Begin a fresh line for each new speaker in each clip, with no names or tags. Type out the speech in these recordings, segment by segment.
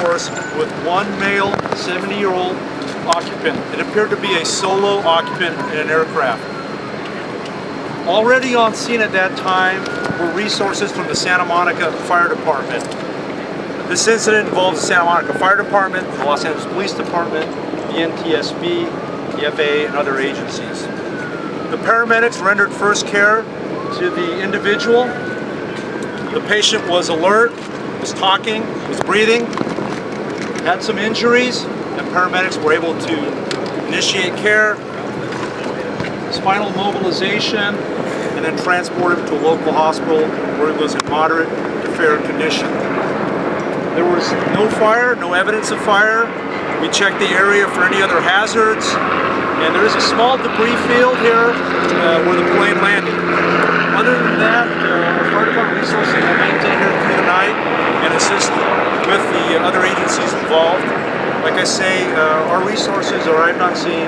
course, with one male 70-year-old occupant. It appeared to be a solo occupant in an aircraft. Already on scene at that time were resources from the Santa Monica Fire Department. This incident involves the Santa Monica Fire Department, the Los Angeles Police Department, the NTSB, the FAA, and other agencies. The paramedics rendered first care to the individual. The patient was alert, was talking, was breathing, had some injuries, and paramedics were able to initiate care, spinal mobilization, and then transport him to a local hospital where he was in moderate to fair condition. There was no fire, no evidence of fire. We checked the area for any other hazards, and there is a small debris field here where the plane landed. Other than that, our fire department resources will maintain here through the night and assist with the other agencies involved. Like I say, our resources are, I've not seen,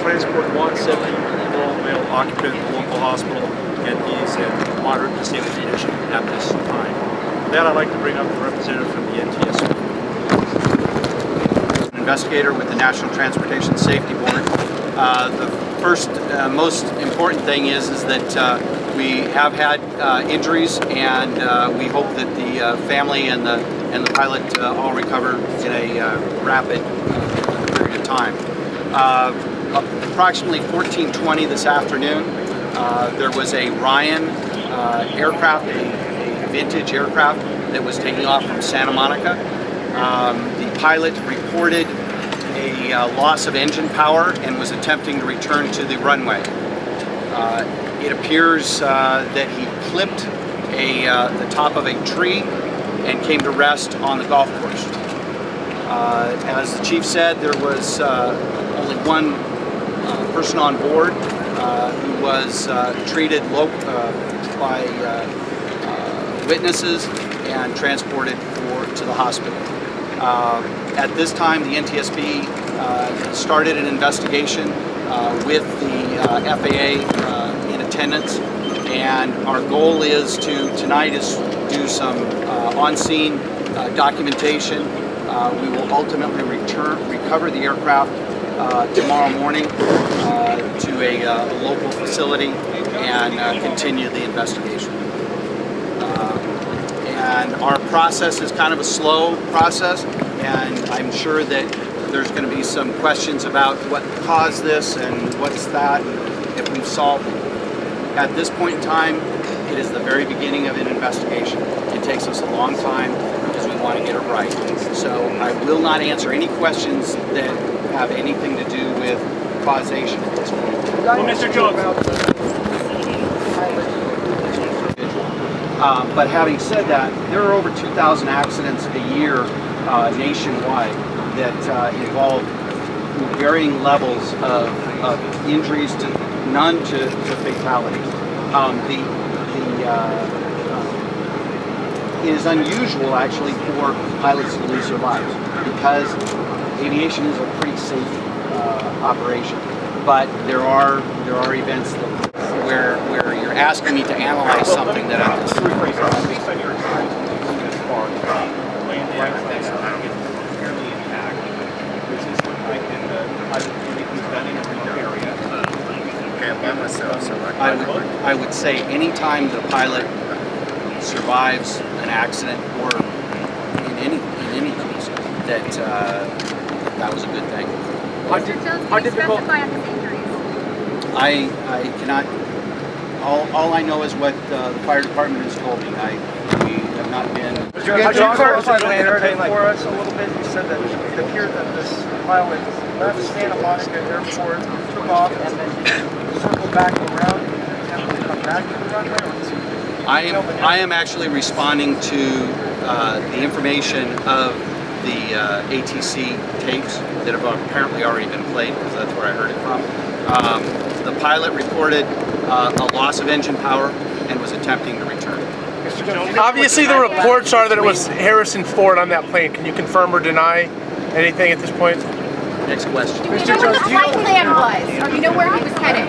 transport one 70-year-old male occupant to a local hospital, and he's in moderate to stable condition at this time. With that, I'd like to bring up the representative from the NTSB.
Investigator with the National Transportation Safety Board. The first most important thing is that we have had injuries, and we hope that the family and the pilot all recover in a rapid period of time. Approximately 14:20 this afternoon, there was a Ryan aircraft, a vintage aircraft that was taking off from Santa Monica. The pilot reported a loss of engine power and was attempting to return to the runway. It appears that he clipped the top of a tree and came to rest on the golf course. As the chief said, there was only one person on board who was treated by witnesses and transported to the hospital. At this time, the NTSB started an investigation with the FAA in attendance, and our goal is tonight is do some on-scene documentation. We will ultimately recover the aircraft tomorrow morning to a local facility and continue the investigation. And our process is kind of a slow process, and I'm sure that there's going to be some questions about what caused this and what's that, and if we've solved it. At this point in time, it is the very beginning of an investigation. It takes us a long time because we want to get it right. So I will not answer any questions that have anything to do with causation at this point.
Well, Mr. Jones.
But having said that, there are over 2,000 accidents a year nationwide that involve varying levels of injuries, none to fatalities. It is unusual actually for pilots to lose their lives because aviation is a pretty safe operation. But there are events where you're asking me to analyze something that I'm just
Based on your experience as far as landing airplanes fairly intact, does this look like in the pilot he's done in a remote area?
I would say anytime the pilot survives an accident or in any case that was a good thing.
How difficult? Specify on his injuries?
I cannot. All I know is what the fire department has told me. We have not been.
Could you clarify the narrative for us a little bit? You said that it appeared that this pilot left Santa Monica Airport, took off, and then circled back around and attempted to come back to the runway?
I am actually responding to the information of the ATC tapes that have apparently already been played, because that's where I heard it from. The pilot reported a loss of engine power and was attempting to return.
Obviously, the reports are that it was Harrison Ford on that plane. Can you confirm or deny anything at this point?
Next question.
Do you know where the flight plan was? Or you know where he was headed?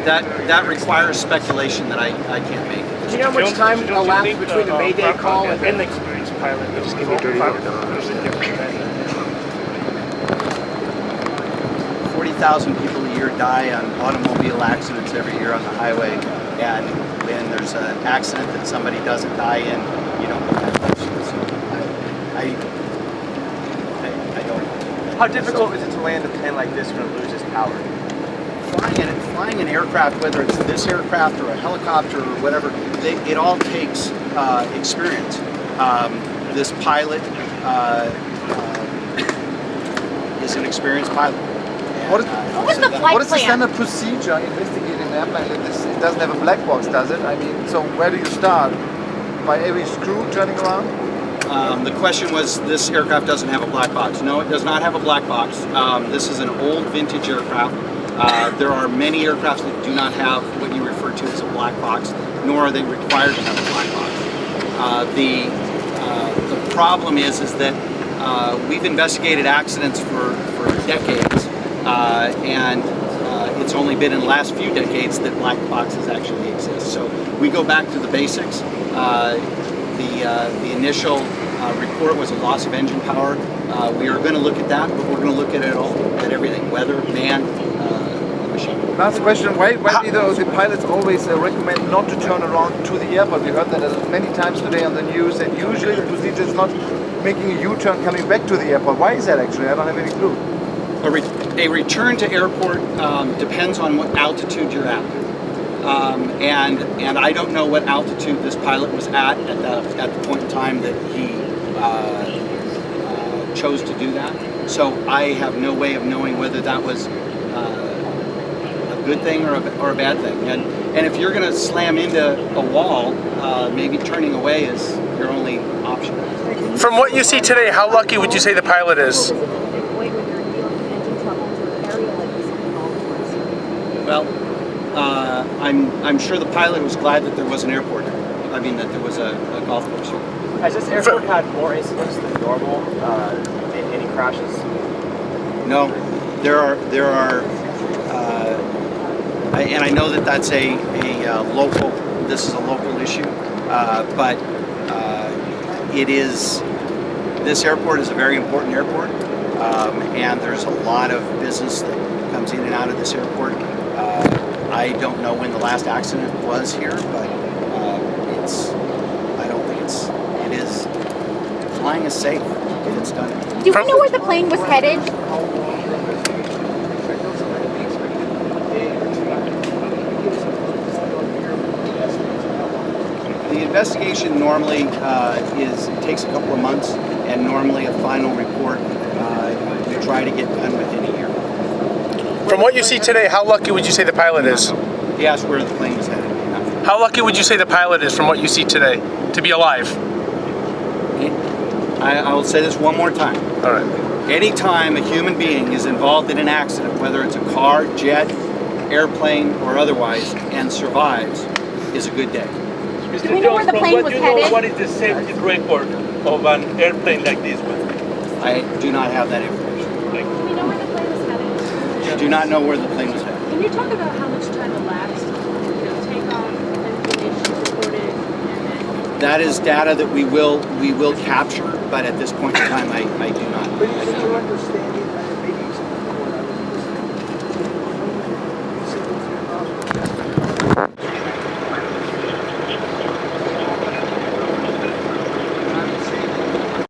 that requires speculation that I can't make.
Do you know how much time elapsed between the Mayday call and then the
experienced pilot?
Just give me dirty water.
40,000 people a year die on automobile accidents every year on the highway, and when there's an accident that somebody doesn't die in, you don't get that question. So I don't.
how difficult is it to land a plane like this when it loses power?
Flying an aircraft, whether it's this aircraft or a helicopter or whatever, it all takes experience. This pilot is an experienced pilot.
What
was the flight
what is the
plan?
standard procedure investigating an airplane like this? It doesn't have a black box, does it? I mean, so where do you start? By every screw turning around?
The question was, this aircraft doesn't have a black box. No, it does not have a black box. This is an old vintage aircraft. There are many aircrafts that do not have what you refer to as a black box, nor are they required to have a black box. The problem is that we've investigated accidents for decades, and it's only been in the last few decades that black boxes actually exist. So we go back to the basics. The initial report was a loss of engine power. We are going to look at that, but we're going to look at it all, at everything, weather, man, machine.
Last question, why do the pilots always recommend not to turn around to the airport? We heard that many times today on the news, and usually the procedure is not making a U-turn coming back to the airport. Why is that actually? I don't have any clue.
A return to airport depends on what altitude you're at. And I don't know what altitude this pilot was at the point in time that he chose to do that. So I have no way of knowing whether that was a good thing or a bad thing. And if you're going to slam into a wall, maybe turning away is your only option.
From what you see today, how lucky would you say the pilot is?
Well, I'm sure the pilot was glad that there was an airport. I mean, that there was a golf course here.
Has this airport had more incidents than normal? Any crashes?
No, there are, and I know that that's a local. This is a local issue, but it is. This airport is a very important airport, and there's a lot of business that comes in and out of this airport. I don't know when the last accident was here, but I don't think it is. Flying is safe if it's done.
Do we know where the plane was headed?
The investigation normally takes a couple of months, and normally a final report we try to get done within a year.
From what you see today, how lucky would you say the pilot is?
He asked where the plane was headed.
How lucky would you say the pilot is from what you see today to be alive?
I will say this one more time.
All right.
Anytime a human being is involved in an accident, whether it's a car, jet, airplane, or otherwise, and survives, is a good day.
Do we know where the plane was headed?
What is the safety record of an airplane like this one?
I do not have that information.
Do we know where the plane was headed?
I do not know where the plane was headed.
Can you talk about how much time elapsed? Takeoff, information reported, and then...
That is data that we will capture, but at this point in time, I do not.
But is it your understanding